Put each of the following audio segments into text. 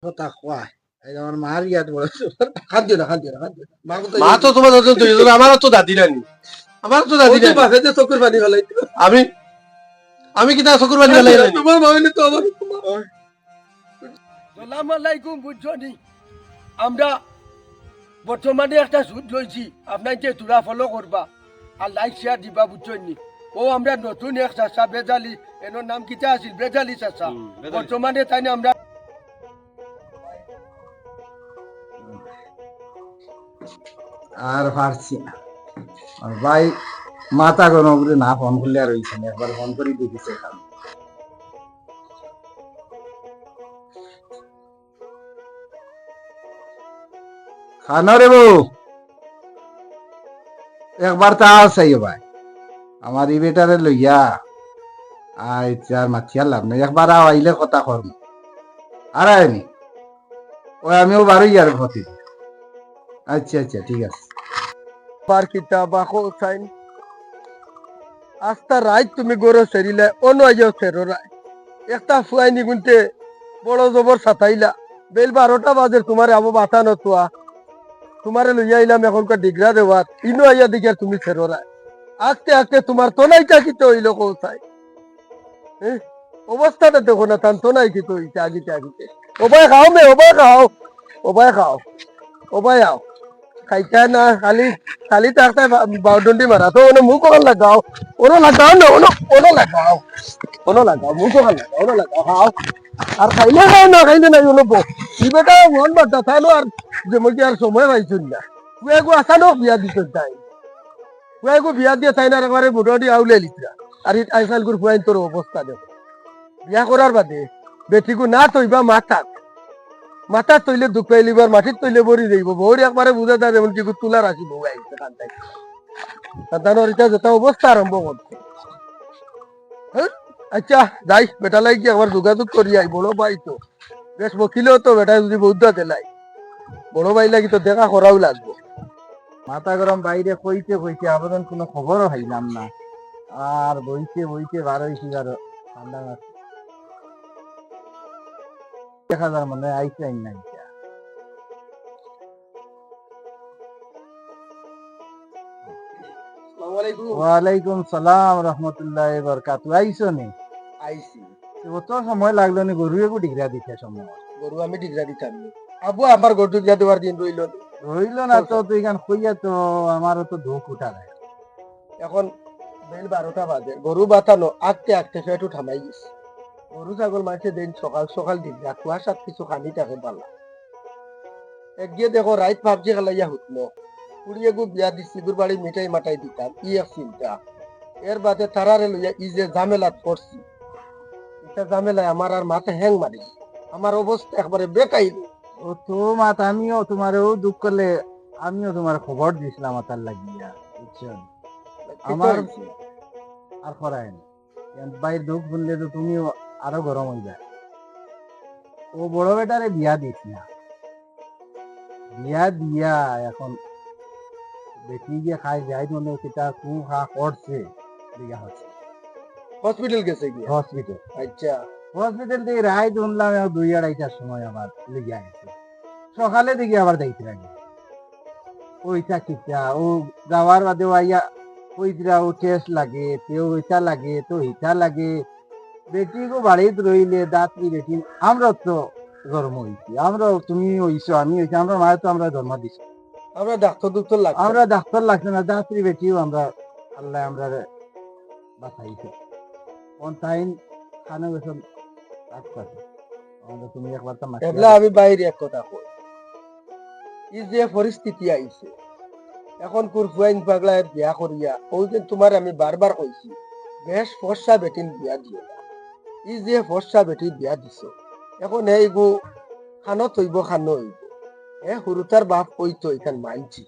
কথা কয় এই আমার মার ইয়াত বড় খাদ্য না মা তো তোমার আমার তো দাদি নানি আমার তো দাদি নানি বাপে যে চকুর পানি ফেলাই আমি আমি কি তার চকুর পানি ফেলাই নানি তোমার মামিনে তো আমার সালাম আলাইকুম বুঝছনি আমরা বর্তমানে একটা সুদ লইছি আপনাকে তোরা ফলো করবা আর লাইক শেয়ার দিবা বুঝছনি ও আমরা নতুন এক চাষা বেজালি এর নাম কিটা আছিল বেজালি চাষা বর্তমানে তাই না আমরা আর পারছি না আর ভাই মাথা গরম করে না ফোন করলে আর হইছে না একবার ফোন করি দেখিছে খানো রে বউ একবার তা চাই ভাই আমার ই বেটারে লইয়া আর মাথিয়া লাভ নাই একবার আইলে কথা করম আর আয়নি ওই আমিও বারোই আর ক্ষতি আচ্ছা আচ্ছা ঠিক আছে বার কিতাব আখো সাইন আস্তা রাত তুমি গরো সেরিলে অন্য আইও সেরো রায় একটা ফুয়াই নিগুনতে বড় জবর সাতাইলা বেল 12টা বাজে তোমার আবু বাতা নতুয়া তোমারে লইয়া আইলাম এখনকার ডিগ্রা দেওয়ার ইনো আইয়া দিকে তুমি সেরো রায় আস্তে আস্তে তোমার তোনাইটা কিতো হইল কৌসাই অবস্থাটা দেখো না তান তোনাই কিতো হইছে আগিতে আগিতে ওবাই খাও মে ওবাই খাও ওবাই আও খাইতা না খালি খালি তারটা বাউডন্ডি মারা তো ওনে মুখ কখন লাগাও ওনো লাগাও না ওনো লাগাও মুখ কখন লাগাও ওনো লাগাও খাও আর খাইলে খাও না খাইলে নাই ওনো বো ই বেটা মন বাটা থাইলো আর যে মধ্যে আর সময় পাইছুন না তুই এগো আসানো বিয়া দিছ তাই তুই এগো বিয়া দিয়ে তাই না একবারে মোটামুটি আউলে লিখরা আর আইসাল গুর ফুয়াইন তোর অবস্থা দেখো বিয়া করার বাদে বেটিকু না তৈবা মাথা তৈলে দুঃখ পাইলিবার মাটির তৈলে বড়ি যাইব বউরি একবারে বুঝা যায় যেমন কি তুলার আসি বউ আইছে কান্দাই সন্তানোর এটা যেটা অবস্থা আরম্ভ করছে আচ্ছা যাই বেটা লাগি আমার যোগাযোগ করি আই বড় ভাই তো বেশ বকিলেও তো বেটা যদি বৌদ্ধ দেলাই বড় ভাই লাগি তো দেখা করাও লাগবো মাথা গরম বাইরে কইতে কইতে আবেদন কোনো খবরও হাইলাম না আর বইতে বার হইছি আর ঠান্ডা মাছ 1000 মানে আইছে না ওয়ালাইকুম সালাম রহমতুল্লাহ বরকাতু আইছো নি আইসি কত সময় লাগলো নি গরু এগু ডিগরা দিতে সময় গরু আমি ডিগরা দিতাম আবু আমার গরু ডিগরা দেওয়ার দিন রইল না তো তুই গান কইয়া তো আমারও তো ধোক উঠা নাই এখন বেল 12টা বাজে গরু বাতানো আঁকতে আঁকতে সে একটু থামাই গেছে গরু ছাগল মাঝে দিন সকাল সকাল ডিগরা কুয়াশাত কিছু খানি থাকে পালা এক গিয়ে দেখো রাইত ভাবজি খেলাইয়া হুটলো কুড়িয়ে গু বিয়া দিছি গুর বাড়ি মিঠাই মাটাই দিতাম ই এক চিন্তা এর বাদে তারারে লইয়া ই যে ঝামেলাত পড়ছি এটা ঝামেলায় আমার আর মাথা হ্যাং মারি আমার অবস্থা একবারে বেকাই ও তো মাত আমিও তোমারও দুঃখ করলে আমিও তোমার খবর দিছিলাম তার লাগিয়া বুঝছেন আমার আর করায় না বাইর দুঃখ শুনলে তো তুমিও আরো গরম হয়ে যায় ও বড় বেটারে বিয়া দিস না বিয়া দিয়া এখন বেটি গিয়ে খাই যাই মনে সেটা কু খা করছে বিয়া হচ্ছে হসপিটাল গেছে গিয়ে হসপিটাল আচ্ছা হসপিটাল থেকে রায় শুনলাম 2-2:30টার সময় আবার লেগে গেছে সকালে দিকে আবার দেখতে লাগে ওইটা কিটা ও যাওয়ার বাদে আইয়া ওইটা ও টেস্ট লাগে তেও ওইটা লাগে তো এইটা লাগে বেটি গো বাড়িতে রইলে দাঁতরি বেটি আমরা তো জন্ম হইছি আমরা তুমি হইছো আমি হইছি আমরা মায়ের তো আমরা জন্ম দিছি আমরা ডাক্তার লাগছে আমরা ডাক্তার লাগছে না দাঁতরি বেটিও আমরা আল্লাহ আমরা বাঁচাইছে কোন টাইম খানা বেতন তুমি একবার তো আমি বাইরে এক কথা কই এই যে পরিস্থিতি আইছে এখন কুরফুয়াইন পাগলায় বিয়া করিয়া ওই যে তোমার আমি বারবার কইছি বেশ ফর্সা বেটিন বিয়া দিও না এই যে ফর্সা বেটি বিয়া দিছ এখন এই গো খানো তৈব খানো হইব হুরুতার বাপ কইতো এখান মানছি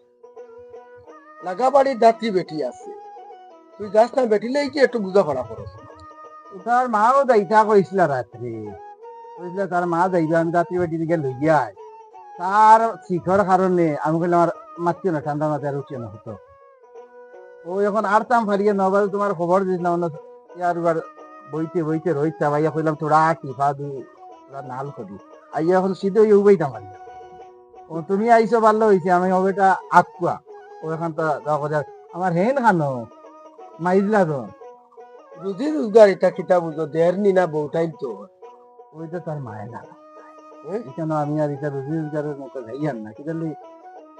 লাগাবাড়ি দাঁতি বেটি আছে তুই যাস না বেটিলেই কি একটু বুঝা পড়া করো তার মাও যাইতা কইছিল রাত্রে কইছিল তার মা যাইবা আমি দাঁতি বেটি দিকে লইয়া তার শিখর কারণে আমি কইলাম আমার মাতিও না ঠান্ডা মাথায় উঠিও না হতো ও এখন আরতাম ফারিয়ে নবাজ তোমার খবর দিছিলাম ইয়ার বইতে রইতা ভাইয়া কইলাম তোরা কি ফাদু তোরা নাল করি আইয়া এখন সিধে উবাই তামার ও তুমি আইছো ভালো হয়েছে আমি ওটা আকুয়া ও এখন তো দেখো যাক আমার হেন খানো মাইজলা তো রুজি রোজগার এটা কিতা বুঝো দেড় নি না বউটাই তো ওই তো তার মায়ের না এখানে আমি আর এটা রুজি রোজগারের মতো যাইয়ান না কি জানি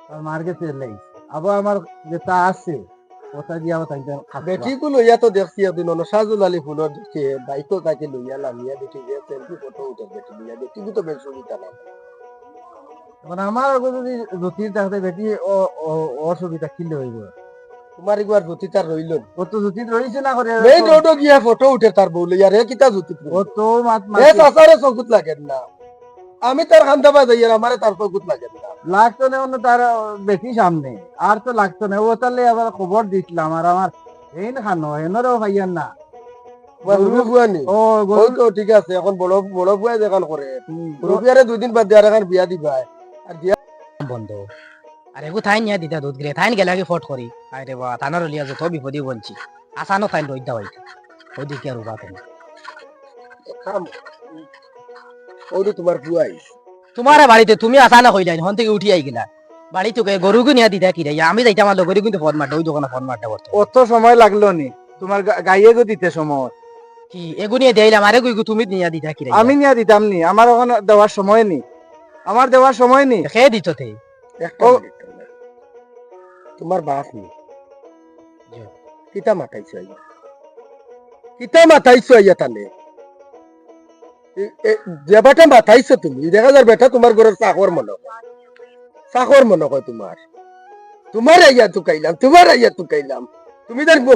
আমার মার কাছে লাইছে আবার আমার যেটা আছে ওটা দিয়ে আবার তাই বেটি গুলো ইয়া তো দেখছি একদিন সাজুল আলী ফুলর দেখে বাইকও কাছে লইয়া লামিয়া দেখি যে সেলফি ফটো উঠে বেটি লইয়া বেটি তো বেশ সুবিধা না এখন আমার যদি রুটির থাকতে বেটি অসুবিধা কিনলে হইব তোমার একবার জুতি তার রইল ও তো জুতি রয়েছে না করে মেইন রোডও গিয়া ফটো উঠে তার বউ লইয়া রে কিতা জুতি ও তো মাত এ সাসারে চকুত লাগেন না আমি তার খান্দাবা যাই আর আমারে তার চকুত লাগেন না লাগতো না অন্য তার বেশি সামনে আর তো লাগতো না ও তাহলে আবার খবর দিছিলাম আর আমার হেন খানো হেনরও ভাইয়ান না গরু বুয়ানি ও ওই তো ঠিক আছে এখন বড় বড় বুয়া দেখান করে গরু বুয়ারে 2 দিন বাদ দিয়ে আর এখন বিয়া দিবা আর বিয়া বন্ধ আর এগু থাইন নিয়া দিতা দুধ গিলে থাইন গেলে আগে ফট করি আরে বা থানার লিয়া যত বিপদি বলছি আসানো থাইন রইদা হইতা ওদিকে আর উবা তুমি কাম ওরে তোমার বুয়াই তোমার বাড়িতে তুমি আসা না হইলাই হন থেকে উঠি আই গিলা বাড়ি তোকে গরুকে নিয়া দিতা কি রে আমি যাইতাম আমার লগরি কিন্তু ফোন মারতে ওই দোকানে ফোন মারতে করতে অত সময় লাগলো নি তোমার গাইয়ে গো দিতে সময় কি এগু নিয়ে দেইলাম আরে কই তুমি নিয়া দিতা কি রে আমি নিয়ে দিতাম নি আমার ওখানে দেওয়ার সময় নি আমার দেওয়ার সময় নি খেয়ে দিত তে একটা মিনিট। তোমার বাপ নি কিতা মাথাইছো আইয়া কিতা মাথাইছো আইয়া তানে যে বেটা মাথাইছো তুমি দেখা যার বেটা তোমার ঘরের চাকর মনে হয় তোমার তোমার আইয়া তুকাইলাম তুমি দেখবো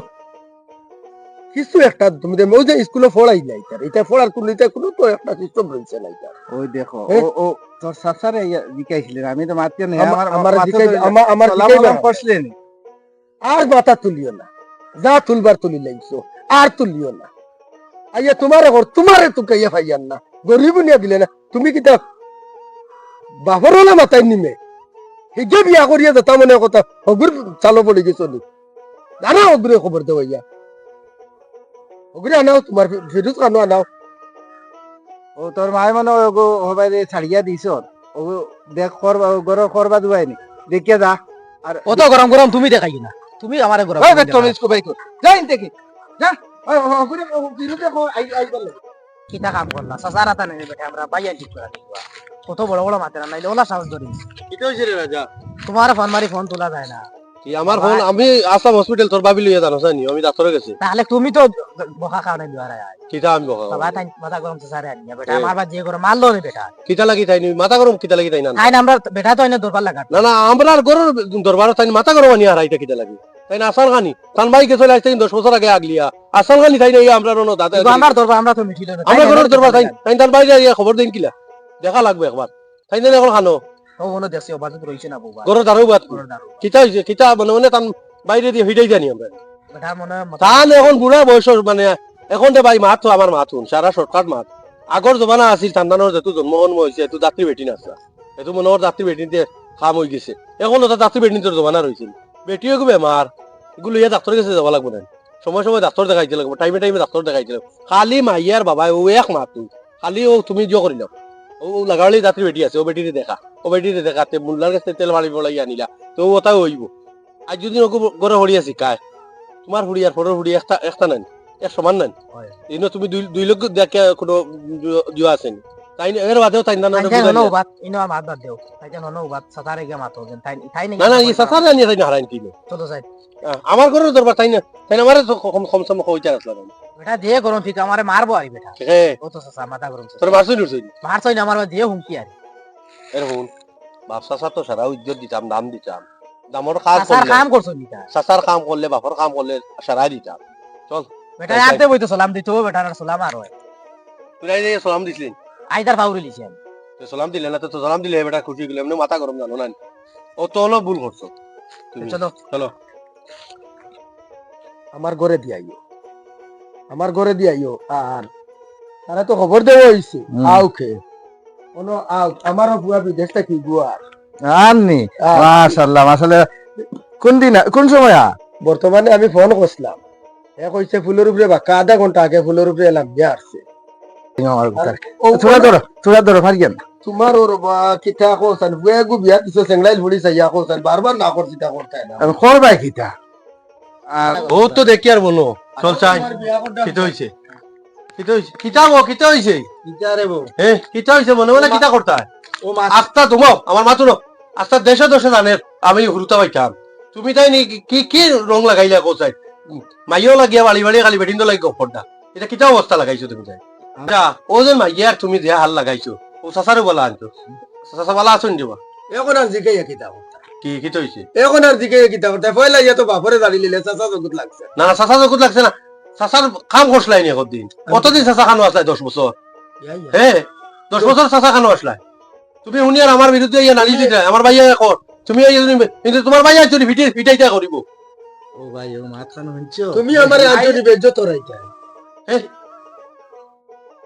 কিছু একটা তুমি দেখবো ওই যে স্কুলে পড়াই নাই তার এটা পড়ার কোনো তো একটা সিস্টেম রয়েছে নাই তার ওই দেখো এ? ও তোর সাসারে জিকাইছিলেন আমি তো মারতে নেই আমার সালাম করছিলেন আর মাথা তুলিও না যা তুলবার তুলি লাগছো আর তুলিও না আইয়া তোমারে তুকাইয়া ভাইয়ান না গরিব নিয়া দিলে না তুমি কিতা বাপরওয়ালা মাথায় নিমে হিগে বিয়া করিয়া যেতা মনে কথা হগুর চালো পড়ে গেছো নি জানা হগুরে খবর দেও ইয়া হগুরে আনাও তোমার ফিরুজ কানো আনাও ও তোর মায় মানে ওগো হবাই রে ছাড়িয়া দিছ ও দেখ করবা দুয়াইনি দেখিয়া যা আর অত গরম গরম তুমি দেখাই না তুমি আমারে গরম ওই তুমি বেটো দেখাই। মিসকো বাইকো যাই দেখি যা ওই হগুরে ফিরুজে আই বলে কিতা কাম করলা সাসারা তা নেই বেটা আমরা বাইয়া ঠিক করে দিবা কত বড় বড় মাতেরা নাইলে ওলা সাহস ধরি কিটা হইছে রে রাজা তোমার ফোন মারি ফোন তোলা যায় না কি আমার ফোন আমি আসাম হসপিটাল তোর ভাবি লইয়া জানো জানি আমি ডাক্তারে গেছি তাহলে তুমি তো বকা খাও নাই দুয়ারে আয় কিটা আমি বকা বাবা তাই মাথা গরম তো সারে আনিয়া বেটা আমার বাদ যে গরম মারলো রে বেটা কিটা লাগি তাইনি মাথা গরম কিটা লাগি তাই না তাই না আমরা বেটা তো এনে দরবার লাগা না না আমরা গরুর দরবার তাই মাথা গরম আনি হারাইটা কিটা লাগি তাই না আসাল খানি তান ভাই কে চলে আসতে 10 বছর আগে আগলিয়া আসাল খানি তাই না আমরা রনো দাদা আমার দরবার আমরা তো মিঠি লই আমরা গরুর দরবার তাই তাই তান ভাই খবর দেন কিলা দেখা লাগবে একবার তাই না এখন খানো ও কোনো দেখছি অবাজত রইছে না বাবা গরুর দারু বাত গরুর দারু কিটা হইছে কিটা মানে তান বাইরে দিয়ে হইটাই জানি আমরা বেটা মনে তান এখন বুড়া বয়স মানে এখন দে ভাই মাত তো আমার মাতুন সারা শর্টকাট মাত আগর জমানা আছিল সন্তানের যেহেতু জন্মগ্রহণ হয়েছে এত যাত্রী বেটি নাছে এত মনোহর যাত্রী বেটিতে কাম হয়ে গেছে এখন ওটা যাত্রী বেটি তোর জমানা রয়েছিল বেটিও একটু বেমার এগুলো ইয়ে ডাক্তারের কাছে যাওয়া লাগবে না সময় সময় ডাক্তার দেখাইতে লাগবে টাইমে টাইমে ডাক্তার দেখাইতে লাগবে খালি মাইয়ার বাবা ও এক মাত তুই খালি ও তুমি জিও করি নাও ও লাগালি যাত্রী বেটি আছে ও বেটিতে দেখা তে মুল্লার কাছে তেল মারি বলাই আনিলা তো ওটাও হইব আজ যদি ওকে গড়ে হড়ি আছি কায় তোমার হুড়ি আর ফটোর হুড়ি একটা নেন এক সমান নেন ইনো তুমি দুই লোক দেখে কোনো জিও আছেন তাই এর বাদেও তাই না তাই হনো বাত ইনো আমার বাদ দেও তাই হনো বাত সাতারে গে মাতো যেন তাই তাই না না এই সাসার জানিয়ে তাই না হারাইন কিলো চলো যাই আমার ঘরের দরবার তাই না আমার কম সম কইতে আসলাম বেটা দিয়ে গরম ঠিক আমারে মারবো আরি বেটা হে ও তো সাসা মাথা গরম তোর মারছই নুরছই মারছই না আমার দিয়ে হুমকি আরি এর হুন বাপ সাসা তো সারা ইজ্জত দিতাম দাম দিতাম দামর কাজ সাসার করলে কাম করছই নিতা সাসার কাম করলে বাপর কাম করলে সারা দিতাম চল বেটা আতে বইতো সালাম দিতো বেটা আর সালাম আর হয় তুই এই সালাম দিছিস আইদার পাউরি লিছেন তো সালাম দিলে না তো সালাম দিলে বেটা খুশি গেলে এমনি মাথা গরম জানো না ও তো হলো ভুল করছো তুমি চলো চলো আমার ঘরে দিয়াইও আর তারা তো খবর দেওয়া হইছে আও খে কোনো আও আমারও বুয়া বিদেশটা কি গুয়া আননি মাশাআল্লাহ মাশাআল্লাহ কোন সময় বর্তমানে আমি ফোন করছিলাম এ কইছে ফুলের উপরে বাক্কা আধা ঘন্টা আগে ফুলের উপরে লাগবে আসছে থোড়া ধরো ফারিয়েন তোমার ওর বা কিতা কোসান বুয়াগু বিয়া দিছো সেংলাই ভুড়ি চাইয়া কোসান বারবার না করছি তা করতে না আমি করবাই কিতা আর ও তো দেখি আর মনো চল চাই কিতা হইছে কিতা হইছে কিতা রে বউ কিতা হইছে মনে মনে কিতা করতা ও মাছ আস্তা তুমো আমার মাথু ন আস্তা দেশে দেশে জানে আমি হুরুতা পাইতাম তুমি তাই নি কি কি রং লাগাইলা কোসাই মাইও লাগিয়া বাড়ি বাড়ি খালি বেটিন তো লাগি অফরটা এটা কিতা অবস্থা লাগাইছো তুমি তাই যা ও যে মাইয়া আর তুমি যে হাল লাগাইছো ও সাসারে বলা আনছো সাসা বলা আসুন যাবা এখন আর জিকে কিতা করতা কি কিতা হইছে এখন আর জিকে কিতা করতা পয়লা ইয়া তো বাপরে দাঁড়ি লিলে চাচা জগত লাগছে না না সাসা যখন লাগছে না সাসার কাম করছলাই নি কতদিন কতদিন সাসা খানো আসলাই 10 বছর হ্যাঁ 10 বছর সাসা খানো আসলাই তুমি উনি আর আমার বিরুদ্ধে ইয়া নালিশ দিতে আমার ভাইয়া কর তুমি কিন্তু তোমার ভাইয়া যদি ফিটাইতা করিব ও ভাই ও মাছ খানো হইছো তুমি আমারে আজনি বেজ্জত রাইতা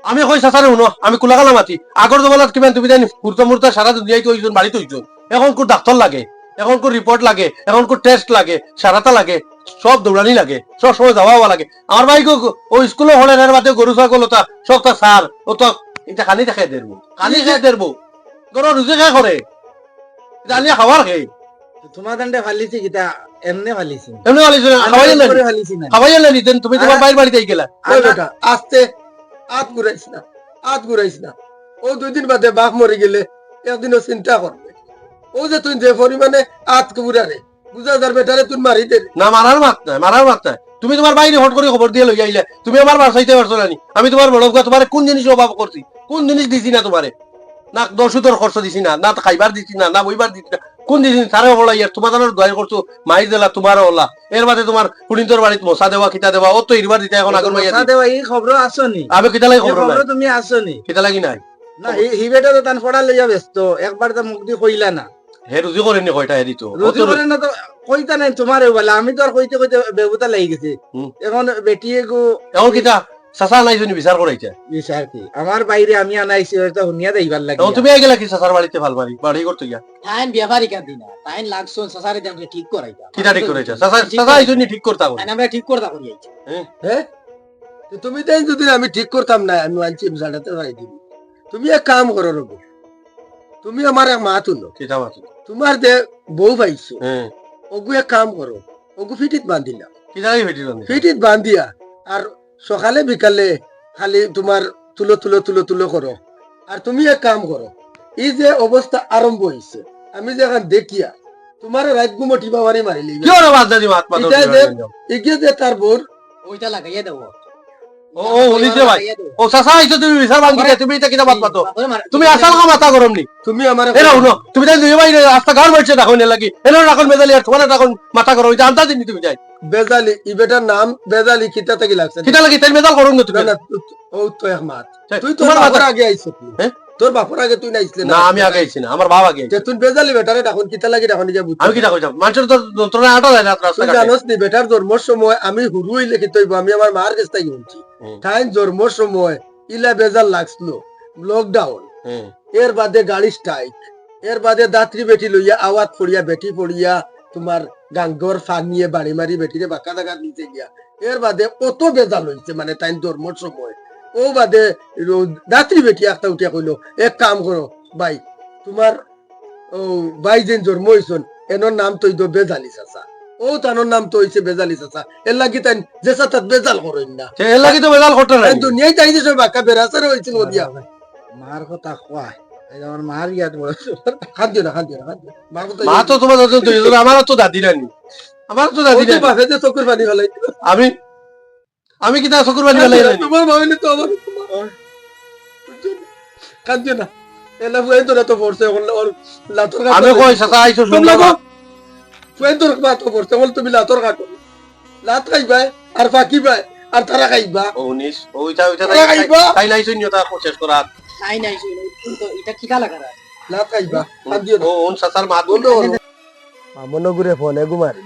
আমি কই সাসারে শুনো আমি কুলাকালা মাতি আগর জমানাত কিমান তুমি জানি ফুরতা মুরতা সারা দুনিয়ায় তো হইছুন বাড়িতে হইছুন এখন কোন ডাক্তার লাগে এখন কোন রিপোর্ট লাগে এখন কোন টেস্ট লাগে সারাতা লাগে সব দৌড়ানি লাগে সব সময় যাওয়া লাগে আমার ভাই ও স্কুলে হলে এর বাদে গরু ছাগল তা সব তা সার ও তো এটা কানি দেখাই দেবো কানি খাই দেবো গরু রুজে খাই করে জানি খাবার খাই তোমার দান্ডে ফালিছি কিতা এমনে ফালিছি এমনি ফালিছি না খাওয়াই না নিতেন তুমি তোমার বাইর বাড়িতে গেলা ওই বেটা আস্তে হাত ঘুরাইছ না ও 2 দিন বাদে বাপ মরে গেলে একদিনও চিন্তা করবে ও যে তুই যে পরিমাণে হাত ঘুরারে বুঝা যার বেটারে তুই মারি দে না মারার মাত নাই তুমি তোমার বাইরে হট করে খবর দিয়ে লই আইলে তুমি আমার বাসাইতে পারছো না আমি তোমার বড় তোমার কোন জিনিস অভাব করছি কোন জিনিস দিছি না তোমারে না দর্শুতর খরচ দিছি না না খাইবার দিছি না বইবার দিছি না কোন দিন সারে বলা ইয়ার তোমার দয়া করছো মাই দিলা তোমার ওলা এর বাদে তোমার কুড়িন্তর বাড়িতে মশা দেওয়া খিতা দেওয়া ও তো ইরবার দিতে এখন আগর মাইয়া দেওয়া এই খবর আসনি আমি কিতা লাগি খবর নাই তুমি আসনি কিতা লাগি নাই না হি বেটা তো তান ফড়া লইয়া ব্যস্ত একবার তো মুখ দি কইলা না হে রুজি করেনি কয়টা হেরি তো রুজি করে না তো কইতা নাই তোমারে বলা আমি তো আর কইতে কইতে বেবুতা লাগি গেছে এখন বেটিয়ে গো এখন কিতা সাসা নাই জনি বিচার করাইছে বিচার কি আমার বাইরে আমি আনাইছি ওটা হুনিয়া দেইবার লাগি এখন তুমি আই গেলা কি সাসার বাড়িতে ভাল মারি বাড়ি করতে গিয়া তাইন ব্যাপারই কা দিনা তাইন লাগছো সাসারে দেন ঠিক করাইতা কিতা ঠিক করাইছে সাসা এই জন্য ঠিক করতা তাইন আমরা ঠিক করতা করি আইছি হ্যাঁ তো তুমি তাই যদি আমি ঠিক করতাম না আমি আনছি জানাতে পারি দিবি তুমি এক কাম করো রবি তুমি আমার এক মা তুলো কিতা মাতি তোমার যে বউ পাইছো হ্যাঁ ওগু এক কাম করো ওগু ফিটিত বান্ধিলা কিতা লাগি ভেটি রনি ফিটিত বান্ধিয়া আর সকালে বিকালে খালি তোমার তুলো তুলো তুলো তুলো করো আর তুমি এক কাম করো এই যে অবস্থা আরম্ভ হয়েছে আমি যে এখন দেখিয়া তোমার রাত গুমটি বাবারি মারিলি কি ওরে বাদ দাদি মাত পাতো এগিয়ে যে তার বোর ওইটা লাগাইয়া দেবো ও উনিছে ভাই ও সাসা আইছো তুমি বিচার বাঙ্গি তুমি এটা কিতা মাত পাতো তুমি আসল কা মাথা গরম নি তুমি আমার এরা উনো তুমি তাই দুই ভাই রাস্তা গার বাইছে দেখো নে লাগি এলো রাখন মেজালি আর তোমার রাখন মাথা গরম এটা আনতা দিনি তুমি যাই বেজালি ই বেটার নাম বেজালি কিতা থেকে লাগছে কিতা লাগি তাই মেজাল করুন না তুমি না ও তো এক মাত তুই তো তোমার বাপর মাথা আগে আইছ হ্যাঁ তোর বাপর আগে তুই না আইছলে না আমি আগে আইছি না আমার বাবা আগে আইছে তুই বেজালি বেটারে তখন কিতা লাগি তখন যা বুঝ আমি কিতা কইতাম মানুষের তো যন্ত্রণা আটা যায় না রাস্তা তুই ঘাটে জানোস নি বেটার জন্মর সময় আমি হুরু হইলে কি তৈব আমি আমার মার কাছ থেকে শুনছি তাই জন্মর সময় ইলা বেজাল লাগছিল লকডাউন এর বাদে গাড়ি স্ট্রাইক এর বাদে দাত্রী বেটি লইয়া আওয়াজ পড়িয়া বেটি পড়িয়া তোমার গাঙ্গর ফান নিয়ে বাড়ি মারি বেটিরে বাঁকা দাগা নিচে গিয়া এর বাদে অত বেজাল হইছে মানে তাই জন্মর সময় ও বাদে দাত্রী বেটি একটা উঠিয়া কইলো এক কাম করো ভাই তোমার ও ভাই যেন জন্ম হইছন এনর নাম তো বেজালি চাচা ও তানোর নাম তো হইছে বেজালি চাচা এর লাগি তাই যে চাচা বেজাল করেন না এর লাগি তো মেজাল করতে নাই দুনিয়ায় তাই যে সব বাঁকা বেরাসারে হইছিল দিয়া মার কথা কয় এই আমার মার ইয়াত বড় খাদ্য না খাদ্য না খাদ্য মার কথা মা তো তোমার দুইজন আমার তো দাদি রানি আমার তো দাদি ওই বাপে যে চকুর পানি ফেলাই আমি আমি কিতা চকুর বানি ফেলাই নাই তোমার ভাবিনি তো আমার খাদ্য না এলা ফুয়েন তোরা তো পড়ছে ওর লাতর কাটো আমি কই সাসা আইছো শুনলাম ফুয়েন তোর মা তো পড়ছে বল তুমি লাতর কাটো লাত খাইবা আর ফাঁকি পায় আর তারা খাইবা 19 ওইটা তারা খাইবা তাই নাই শুনিও তা শেষ করা নাই নাই কিন্তু এটা কিটা লাগা লাত খাইবা খাদ্য ও ওন সাসার মা বলো মনে করে ফোনে ঘুমারি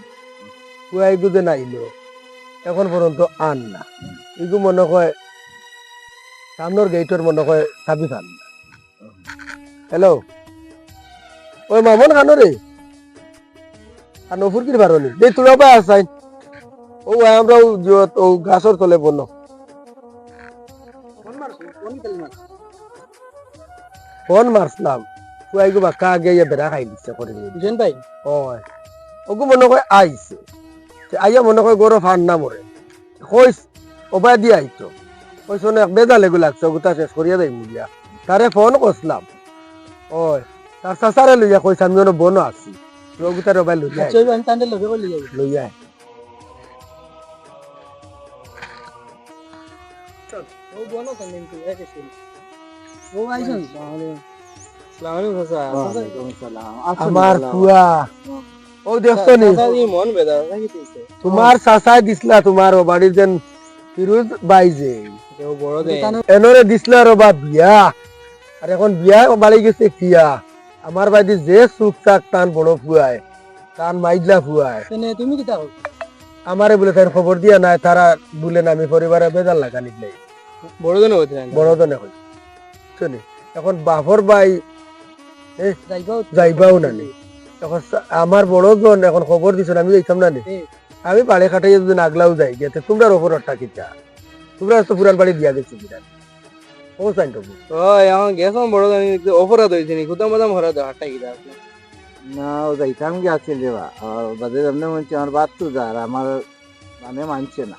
কুয়াই গুদে নাইলো এখন পর্যন্ত আন না এগু মনে হয় সামনের গেটের মনে হয় চাবি খান হ্যালো ওই মামন খানো রে আর নফুর কি পারনি দে তোরা পাই আসাই ও আমরা ও গাছর তলে বন্য ফোন মারছিলাম ফুয়াই গো বাক্কা আগে ইয়ে বেড়া খাই দিচ্ছে করে দিয়ে বুঝেন ভাই ওই ওগু মনে করে আইছে আইয়া মনে করে গরো ফান না মরে কইস ওবাই দিয়ে আইতো ওই শোনে বেদা লেগু লাগছে ওগুতা শেষ করিয়া দেয় মুলিয়া তারে ফোন করছিলাম ওই তার চাচারে লইয়া কইছে আমি কোনো বনো আছি ওগুতারে ওবাই লইয়া চইব আমি তান্ডে লগে কইলি যাই লইয়া ও বনো কেন কিন্তু এসে ও আইছেন আসসালামু আলাইকুম চাচা আমার ফুয়া ও দেখছো নি মন বেদা কি দিছে তোমার চাচাই দিছলা তোমার ও বাড়ির যেন ফিরোজ বাই যে ও বড় দে এনরে দিছলা রবা বিয়া আর এখন বিয়া বাড়ি গেছে কিয়া আমার বাড়ি যে সুখ চাক টান বড় ফুয়ায় টান মাইজলা ফুয়ায় তুমি কি তাও আমারে বলে তার খবর দিয়া নাই তারা বলেন আমি পরিবারে বেজাল লাগানি নাই বড় জন হইছে বড় জনে হই শুনি এখন বাপর ভাই যাইবাও যাইবাও না নি এখন আমার বড় জন এখন খবর দিছেন আমি যাইতাম না নি আমি বাড়ি খাটাই যদি আগলাও যাই গেতে তোমরা ওপর একটা কিটা তোমরা তো পুরান বাড়ি দিয়া গেছি কিটা ও সাইন তো ও এখন গেছম বড় জন অপরাধ হইছে নি কুদাম বাদাম হরা দাও হাটাই গিরা না ও যাইতাম কি আছে রেবা আর বাদে এমনি মনছে আমার বাদ তো যা আর আমার মানে মানছে না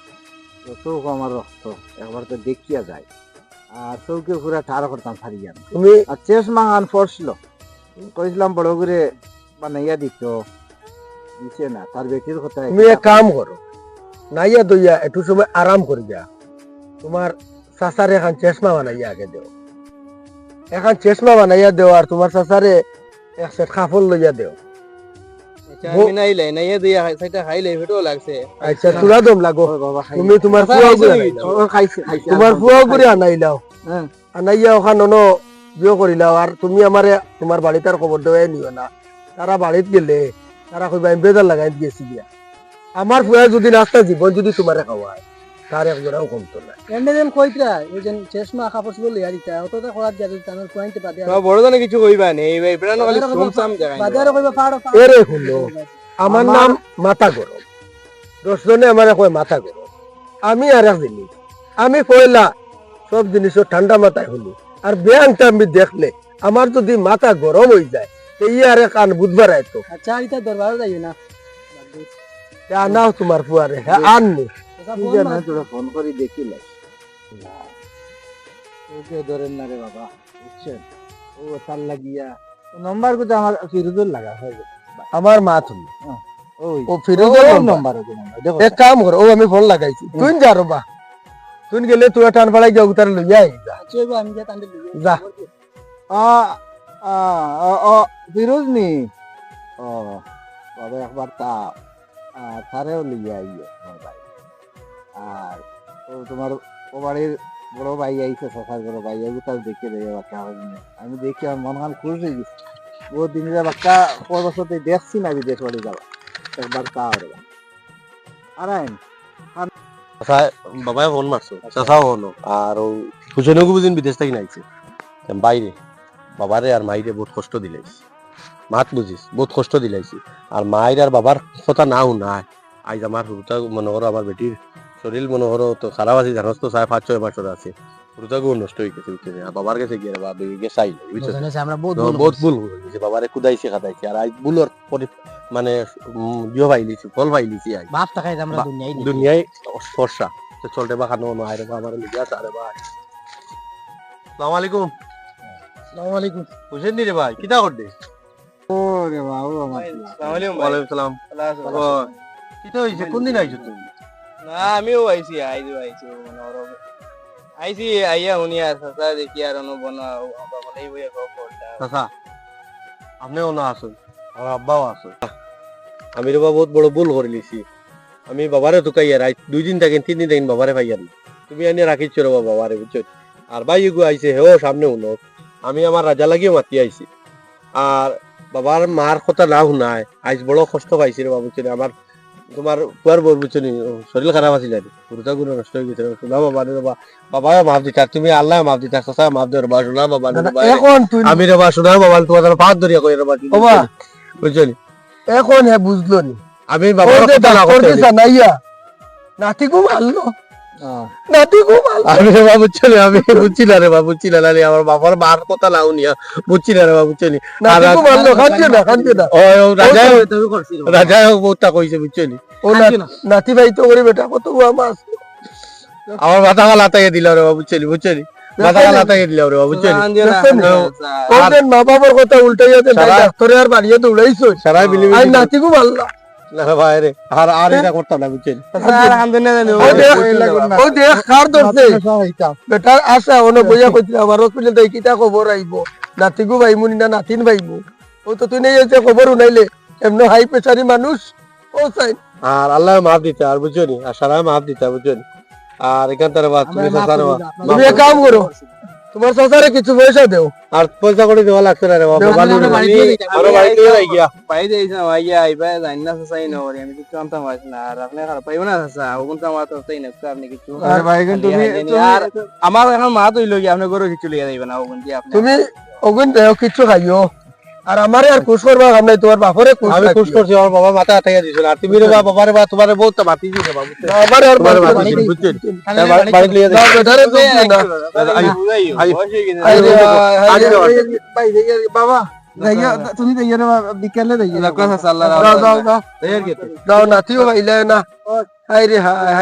তো চোখ আমার রক্ত একবার তো দেখিয়া যায় আর চৌকে পুরা ঠাড়া করতাম ফারিয়া তুমি আর চেস মাহান পড়ছিল কইছিলাম বড় করে বানাইয়া দিত দিছে না তার বেটির কথা তুমি এক কাম করো নাইয়া দইয়া একটু সময় আরাম করি যা তোমার চাচারে এখন চশমা বানাইয়া আগে দেও এখন চশমা বানাইয়া দেও আর তোমার চাচারে এক সেট কাপড় লইয়া দেও আমি নাইলে নাইয়া দিয়া সাইটা খাইলে ভিডিও লাগছে আচ্ছা তুলা দম লাগো বাবা খাই তুমি তোমার ফুয়া গুড়ি খাইছে খাইছে তোমার ফুয়া গুড়ি আনাইলাও হ্যাঁ আনাইয়া ওখান অন বিয়ে করিলাও আর তুমি আমারে তোমার বাড়িতে আর খবর দেওয়াই নিও না তারা বাড়িত গেলে তারা কইবা আমি বেজার লাগাই দিয়েছি দিয়া আমার ফুয়া যদি নাস্তা জীবন যদি তোমারে খাওয়ায় তার এক জোড়াও কমতো না এন্ডে যেন কইতরা ওই যেন চশমা কাপড় ছিল লিয়া দিতা অত তো খরাত যাবে তানোর পয়েন্ট বাদে বড় জনে কিছু কইবা নেই এই প্রাণ খালি শুনছাম জায়গা বাজারে কইবা ফাড়ো এরে শুনো আমার নাম মাথা গরম 10 জনে আমারে কয় মাথা গরম আমি আর এক জিনিস আমি কইলা সব জিনিস ঠান্ডা মাথায় হলো আর ব্যাংকটা আমি দেখলে আমার যদি মাথা গরম হয়ে যায় তো ই আর কান বুধবার আইতো আচ্ছা ইতা দরবার যাইও না আনাও তোমার ফুয়ারে হ্যাঁ আননি কি জানো তোরা ফোন করে দেখিলে ওকে ধরেন না রে বাবা বুঝছেন ও তার লাগিয়া নম্বর গুলো আমার ফিরুজুর লাগা হয়ে গেছে আমার মা তুমি ওই ও ফিরোজের নম্বর নম্বর দেখো এক কাম কর ও আমি ফোন লাগাইছি তুই যা রবা তুই গেলে তুই টান পাড়াই যাও তার লইয়া আই যা চইবা আমি যা তান্ডে লিয়া যা আ আ ও ফিরোজ নি ও বাবা একবার তা তারেও লিয়ে আইয়ে আমার ভাই আর ও তোমার ও বাড়ির বড় ভাই আইছে সকাল বড় ভাই আইছে তার দেখে দেয় বাচ্চা আমি দেখি আমার মন খান খুশ হয়ে গেছে ও দিনে বাচ্চা পর বছরতে দেখছি না বিদেশ বাড়ি যাওয়া একবার তা আর আইন বাবাই ফোন মারছো চাচাও হলো আর ও হুসেনকে বুঝিন বিদেশ থেকে নাইছে বাইরে বাবারে আর মাইরে বহুত কষ্ট দিলাইছি মাত বুঝিস বহুত কষ্ট দিলাইছি আর মায়ের আর বাবার কথা নাও নাই আজ আমার হুরুতা মনে করো আমার বেটির শরীর মনে করো তো খারাপ আছে জানোস তো 5-6 বছর আছে হুরুতাকে নষ্ট হয়ে গেছে বুঝছে আর বাবার কাছে গিয়ে বাবা গিয়ে চাই বুঝছো আমরা বহুত বহুত ভুল হয়েছে বাবারে কুদাইছে খাদাইছে আর আজ ভুলর মানে বিয়ে পাইলিছি ফল পাইলিছি আজ বাপ টাকায় আমরা দুনিয়ায় দুনিয়ায় ফর্সা তো চলতে বা খানো না আরে বা আমার লিগা আরে ভাই আসসালামু আলাইকুম আসসালামু আলাইকুম বুঝেন নি রে ভাই কিটা করতে ও রে বাবু আমার ওয়ালাইকুম সালাম ও কিটা হইছে কোন দিন আইছো তুমি না আমিও আইছি আইছি মানে ওর আইছি আইয়া হুনিয়া সাসা দেখি আর অন্য বনা বলেই বইয়া গপটা চাচা আপনিও না আসুন আর আব্বাও আসুন আমি রে বহুত বড় ভুল করে লিছি আমি বাবারে তুকাইয়া রাত 2 দিন থাকেন 3 দিন থাকেন বাবারে পাইয়ার না তুমি এনে রাখিছ রে বাবারে বুঝছো আর ভাই গো আইছে হেও সামনে উনো আমি আমার রাজা লাগিও মাতি আইছি আর বাবার মার কথা না শুনায় আজ বড় কষ্ট পাইছি রে বাবু আমার তোমার পুয়ার বর বুঝছো নি শরীর খারাপ আছিল আর পুরোটা গুণ নষ্ট হয়ে গেছে শোনা বাবা রে বাবা বাবা মাফ দিতা তুমি আল্লাহ মাফ দিতা চাচা মাফ দে বাবা শোনা বাবা এখন তুই আমি রে বাবা শোনা বাবা তোমার পাঁচ ধরিয়া কই রে বাবা বাবা বুঝছো নি এখন হে বুঝলো নি আমি বাবার কথা না করতে করতে নাইয়া নাতি গো মারলো নাতি খুব ভালো আমি রে বাবা বুঝছি না, আমি বুঝছি না রে বাবা, বুঝছি না রে, আমার বাবার মার কথা লাউ নিয়া বুঝছি না রে বাবা, বুঝছি না। নাতি খুব ভালো খাচ্ছে না ও রাজা বহুতটা কইছে, বুঝছি না। ও নাতি ভাই তো করে বেটা কত মাছ আমার মাথা গালা তাইয়ে দিল রে বাবা, বুঝছি না, বুঝছি না, মাথা গালা তাইয়ে দিল রে বাবা, বুঝছি না। ওদের মা বাবার কথা উল্টাইয়া দেন ডাক্তারে আর বাড়িয়ে দৌড়াইছো সারাই বিলি আর নাতি খুব ভালো না ভাই রে, আর এটা করতাম না, বুঝছি না। ও দেখ কার ধরছে বেটা আসা ওনে বইয়া কইছিল আমার হসপিটাল থেকে কিটা খবর আইবো নাতিগু ভাইমুনি না নাতিন ভাইমু ও তো তুই নেই যে খবর উনাইলে এমনি হাই প্রেসারি মানুষ ও চাই আর আল্লাহ মাফ দিতে, আর বুঝছো নি, আর সারা মাফ দিতে, বুঝছো নি। আর এখান থেকে বাদ তুমি সাসার তুমি এক কাম করো তোমার সাসারে কিছু পয়সা দেও আর পয়সা করে দেওয়া লাগছে না রে বাবা, দেও, বালু রে, দেও, আরো বাড়িতে যাই গিয়া পাই দিয়েছে ভাইয়া আইবা জানি না চাই না আমি কিছু আনতাম পারছি না, আর আপনি খারাপ পাইব না চাচা, ওগুন তো আমার তো চাই না আপনি কিছু। আরে ভাই কিন্তু তুমি আর আমার এখন মা তো লই আপনি গরু কিছু লিয়ে যাইবেন না, ওগুন দিয়ে আপনি তুমি ওগুন দেও কিছু খাইও আর আমারে আর খুশ করবা কাম নাই তোমার বাপরে খুশ আমি খুশ করছি, আমার বাবা মাথা আটাইয়া দিছিল, আর তুমি রে বাবা, বাবারে বা তোমারে বহুত মাতি দিছে বাবা, বুঝছো? আমারে আর তোমারে বাপরে মাতি দিছে, বুঝছো? মাতি বাড়ি লিয়ে দাও যাই। বেটারে তো না আইরে ভাই দেইয়া বাবা দেইয়া তুমি দেইয়া রে বাবা, বিকেলে দেইয়া আল্লাহ কথা আল্লাহ দাও দাও দাও এই আর কি? দাও নাতিও ভাইলে না হাইরে হাই